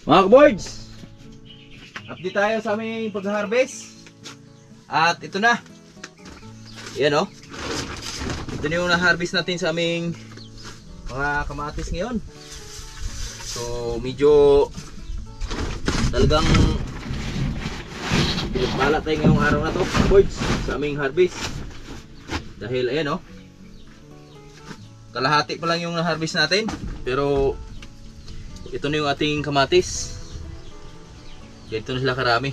Mga kaboards, update tayo sa aming pag-harvest. At ito na. Yan o. Ito na yung na-harvest natin sa aming mga kamatis ngayon. So medyo talagang pinagbalat tayo ngayong araw na to, mga boards, sa aming harvest. Dahil ayan o, kalahati pa lang yung na-harvest natin. Pero ito na yung ating kamatis. Ganito na sila karami.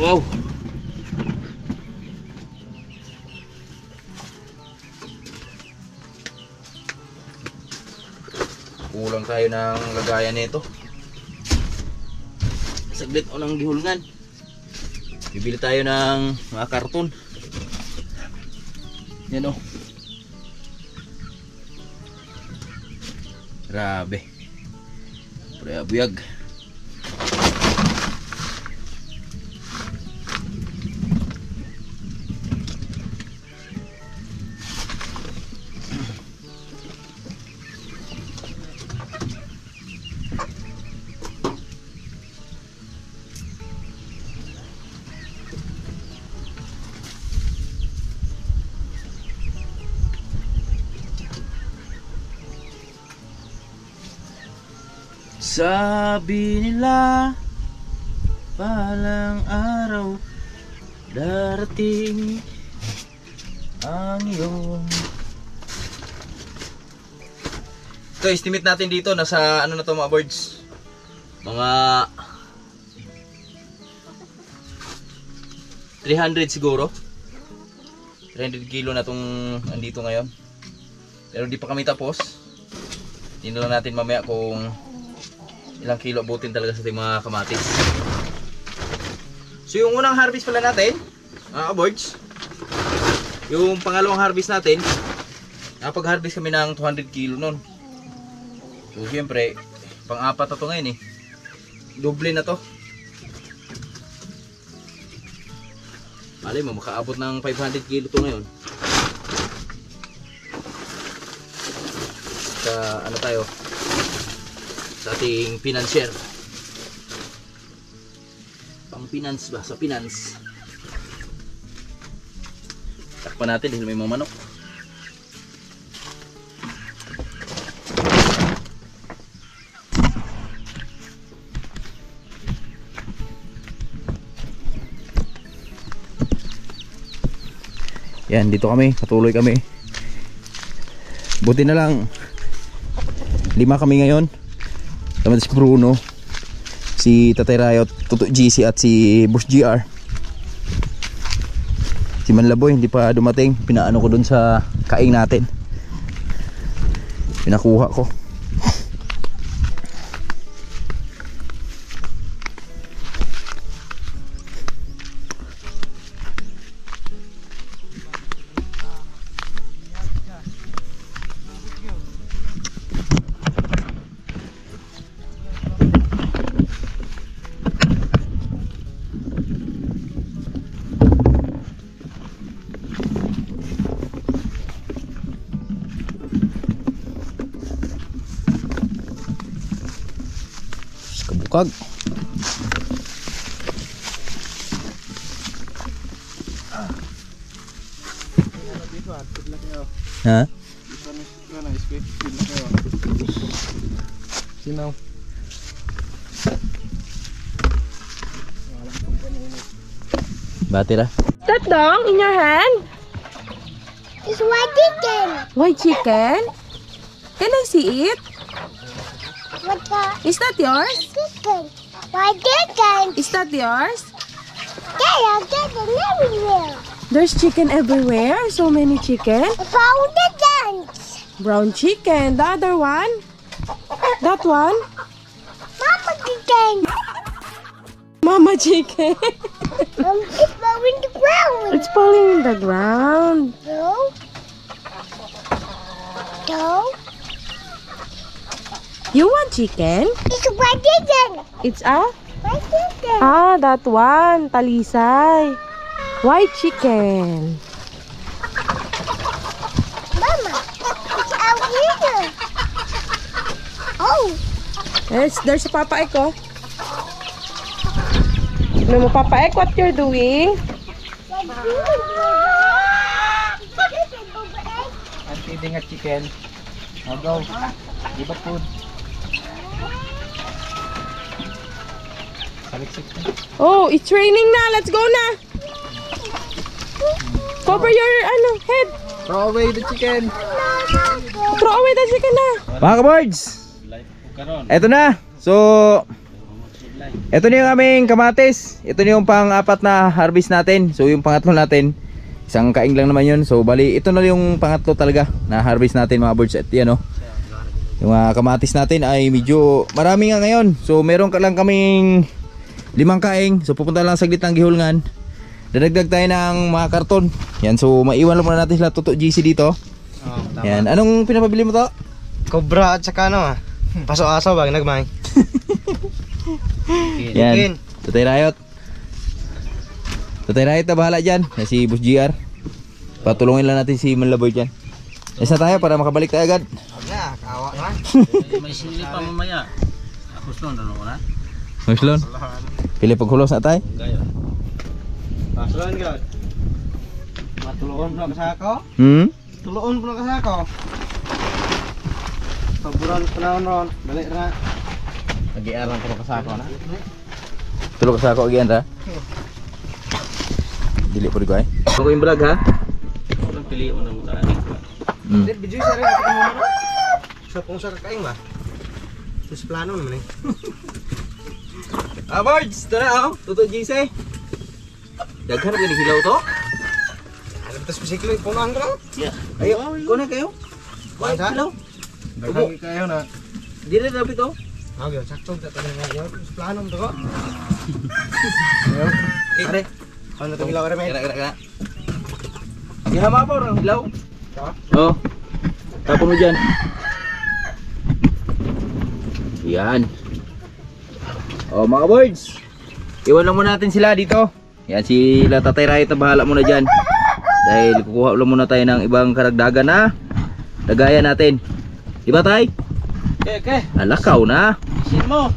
Wow. Kulang tayo ng lagayan nito. Saglit o ng gihulngan. Bibili tayo ng mga karton. Yan o. Grabe. Pre-abuyag. Sabi nila palang araw darating ang iyong. Ito, estimate natin dito nasa ano na to mga birds, mga 300 siguro, 300 kilo na tong andito ngayon. Pero di pa kami tapos. Tingnan lang natin mamaya kung ilang kilo abutin talaga sa ating mga kamatis. So yung unang harvest pala natin, mga boards, yung pangalawang harvest natin, nakapag-harvest kami ng 200 kilo nun. So siyempre, pang-apat na to ngayon eh. Doble na to. Malay mo, makaabot ng 500 kilo to ngayon. Sa ano tayo, sa ating financier. Pang finance ba? Sa finance. Takpan natin dahil may mga manok. Yan, dito kami, patuloy kami. Buti na lang 5 kami ngayon. Tama si Bruno, si Tatay Rayot, Tuto GC at si Boss GR. Si Manlaboy hindi pa dumating. Pinaano ko dun sa kaing natin. Pinakuha ko. Kabukag. Ha? Sinaw. Batira. That dong in your hand? It's white chicken. White chicken? Can I see it? What the Is that yours? chicken? White chicken. Is that yours? There's chicken everywhere. There's chicken everywhere. So many chicken. I found the dance. Brown chicken. The other one? That one? Mama chicken. Mama chicken. It's falling the ground. It's falling in the ground. No. No. You want chicken? It's a white chicken. It's a? White chicken. Ah, that one. Talisay. White chicken. Mama, it's out here. Oh, There's a Papa Ek, oh. No, Papa Ek, what you're doing? I'm feeding a chicken. Now go. Give it food. Oh, it's raining na. Let's go na. Cover your head. Throw away the chicken. Throw away the chicken na. Mga ka-birds, eto na. So, eto na yung aming kamatis. Ito na yung pang-apat na harvest natin. So, yung pangatlo natin, isang kaing lang naman yun. So, bali, ito na yung pangatlo talaga na harvest natin mga birds. At yan, oh. Yung kamatis natin ay medyo marami nga ngayon. So, meron ka lang kaming 5 kaing. So, pupunta lang saglit ng gihulngan. Dadagdag tayo ng mga karton. Yan, so maiwan lang muna natin sila Toto GC dito. Oh, tama. Yan, anong pinapabili mo to? Cobra at saka ano paso-aso ba nagmay. Yan, Tatay Riot. Tatay Riot na bahala dyan. Yan si Boss GR. Patulungin lang natin si Manlaboy dyan. Isa tayo para makabalik tayo agad. Na, kawa ka. May sili pa mamaya. Ako slon na ko na. Maslon, pili paghulos na tayo. Gayo. Pasulan ka. Matuluon po sa ako. Tuluon po sa ako. Paburan panahon ron, balik ra. Nag-iarang ko kasako na. Tulog kasako again ra. Dili po di ko ay. Ako yung vlog ha. Ang pili mo na mo tani. Dili bidyo sa rin ako mo no. Sa kung sa kaing ba. Sus plano naman eh. Birds, tara oh. Toto GC. Daghan ka ni hilaw to. Ano tas bisiklo ipunan ka? Yeah. Ayo, kuno kayo. Kuha sa? Hilaw. Daghang kayo na. Dili na dapat to. Okay, sakto ta tanan nga yun. Sus plano mo to ko. Are. Ano to hilaw ra Kira. Ihama pa orang hilaw. Ka? Oh. Tapon mo dyan. Yan. Oh mga birds. Iwan lang muna natin sila dito. Yan sila Tatay Riot na bahala muna dyan. Dahil kukuha lang muna tayo ng ibang karagdagan na dagayan natin. Diba tay? Okay. Alakaw na. Isin mo.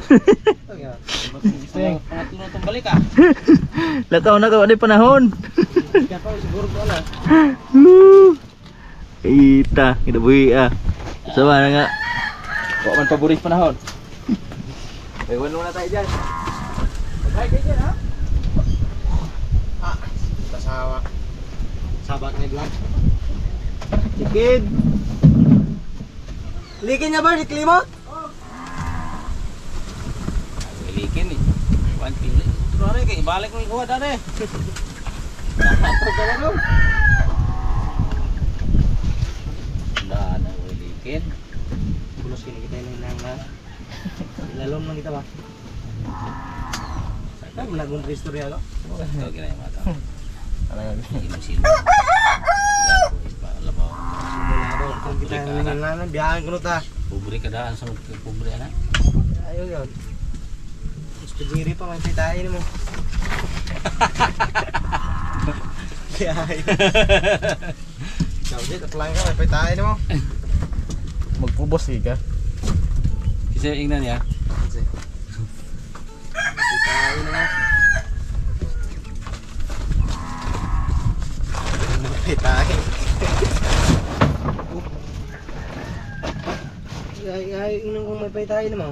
Pangatlo tong balik ah. Lakaw na kaw panahon. Siguro ko na. Ita, kinabuhi ah. Sama na nga. Kung man paboris panahon. Ewan muna tayo dyan. Mag-hi kayo dyan ha. Tasawa. Sabat ni vlog. Chicken. Likin niya ba ni Klimot? Ilikin eh. Wan pili. Turo kay ibalik mo kuha dare. Napatro ka na doon. Daan ang ilikin. Pulos kini kita ini nang ilalom lang kita ba? Sakta menagong istorya ko. Ito gina yung mata. Inusin. Kung kita ini nang biyahan ko ta. Pobre ka daan sa pobre na. Ayo yun. Mas pagiri pa may pitain mo. Biyahe. Ikaw din, tatlang ka may pitain mo. Magpubos ka. Kasi ingnan ya. Pitain mo. Pitain. Ay, inang kung may pitain mo.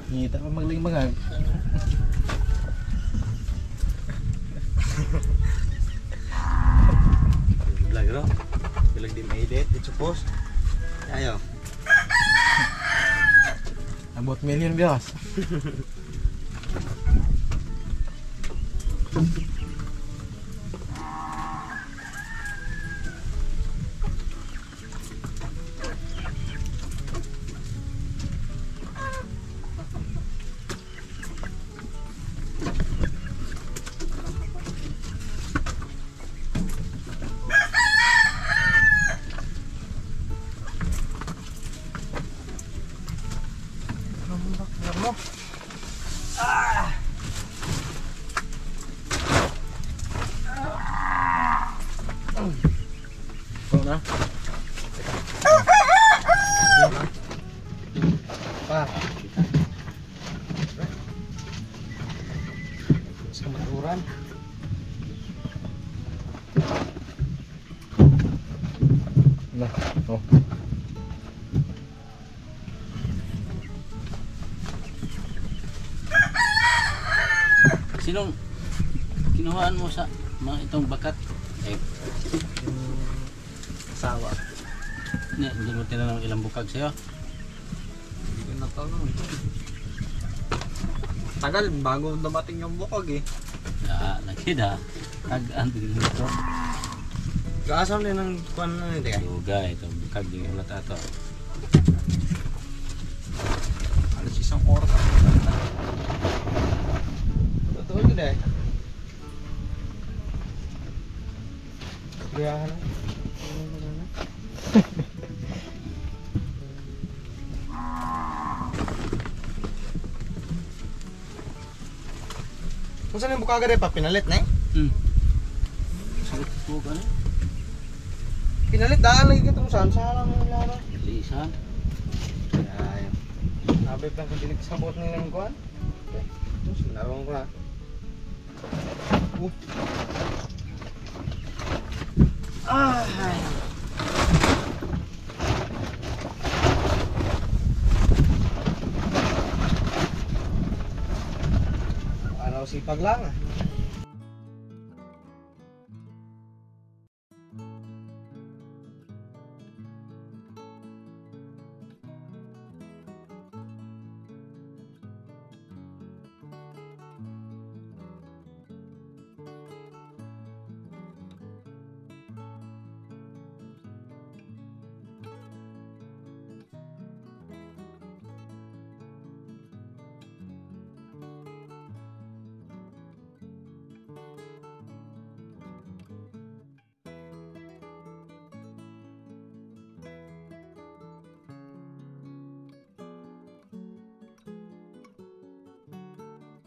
Ngita pa magling-magag. Vlog ro. Bilang di ma-edit, di suppose. Ayo. Abot million bios. pa. Sa maturan. Nah, oh. Sinong kinuhaan mo sa mga itong bakat? Eh, Asawa. hindi mo tinanong ilang bukag sa'yo? Hindi ko natanong. Tagal bago dumating yung bukog eh. Nakita. Tagaan din dito. Kaasam din ng kuwan na nito eh. Yoga, itong bukag din ulat ato. Alas isang oras. Totoo yun eh. Biyahan na. Kung saan yung bukaga rin pa? Pinalit na eh? Sakit po ka na? Pinalit, daan lagi kita kung saan. Saan lang yung laro? Lisan. Ayan. Sabi pa kung dinig sa bot nila yung kuhan. Okay. Tapos, naroon ko na. Ay. Araw sipag lang ah.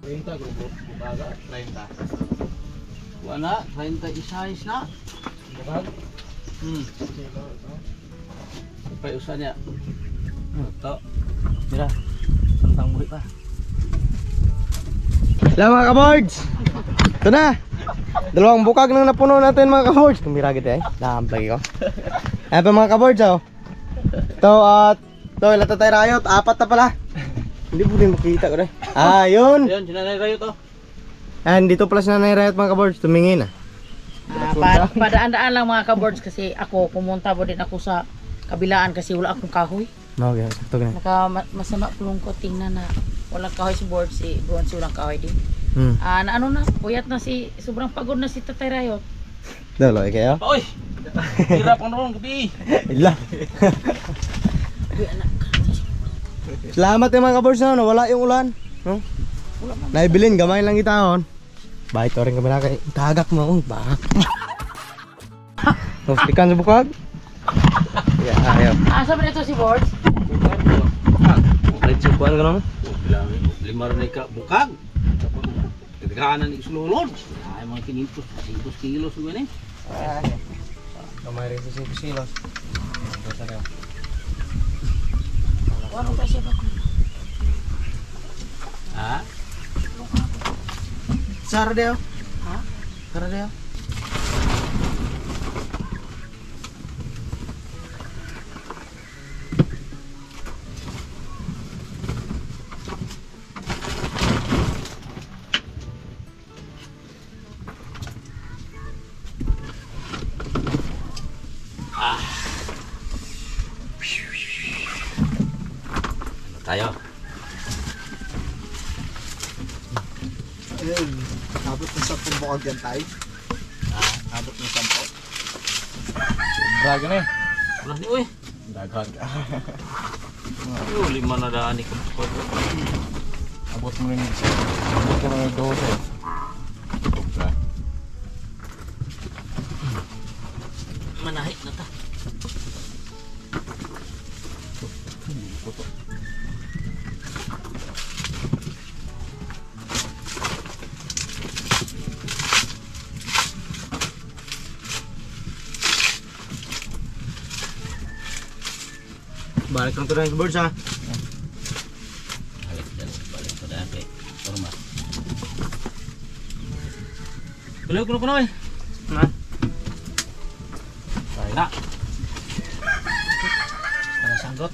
Renta grupo, bukaga, renta. Wala, 36 na. Bukag? Pay usa niya. Ito. Mira. Tentang buhi pa. Hello mga kaboards! Ito na! Dalawang bukag nang napuno natin mga kaboards. Kumira kita eh. Nakamplay ko. Ayan pa mga kaboards oh. Ito at ito ilan tayo rayot. 4 na pala. Hindi po din makita ko rin. Ah yun! Ayun, sinanay rayo to. Ayan dito pala si Nanay Rayot mga kaboards. Tumingin ah. Padaan-daan lang mga kaboards kasi ako pumunta po din ako sa kabilaan kasi wala akong kahoy. Okay, sakto ka na. Masama pulong ko tingnan na walang kahoy si board si Bronze walang kahoy din. Hmm. Na ano na, puyat na sobrang pagod na si Tatay Rayot. Dalo, kayo? Oy. Hirap ang noon gabi. Ila. Salamat eh mga kaboards na wala yung ulan. No? Naibilin, gamay lang itahon. Bahit rin kami na kay tagak mo. Baka. Ikan sa bukag. Yeah, ayaw. Asa ba nito si board? Right, sukuan ka naman. Lima rin ka bukag. Kagaanan ni sululod. Ay mga 500 kilos gani. Gamay rin sa 5 kilos. Ano ba siya ba? Ha? Sara deo. Ha? Sara deo. Tayo. Ayun, abot ng 10 bukag yan tayo. Abot ng 10. Sobra ka na eh. Wala ni uy. Daghan ka. Yo, lima na daan ni ko. Abot mo rin isa. Abot mo rin 12. Sobra. Manahit na ta. Balik lang ito na yung birds ha. Kulo kuno eh. Na. Na. Para sanggot.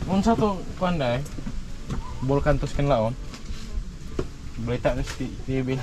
Unsa to kuan dai? Volkan tos kan laon. Berita sa TV.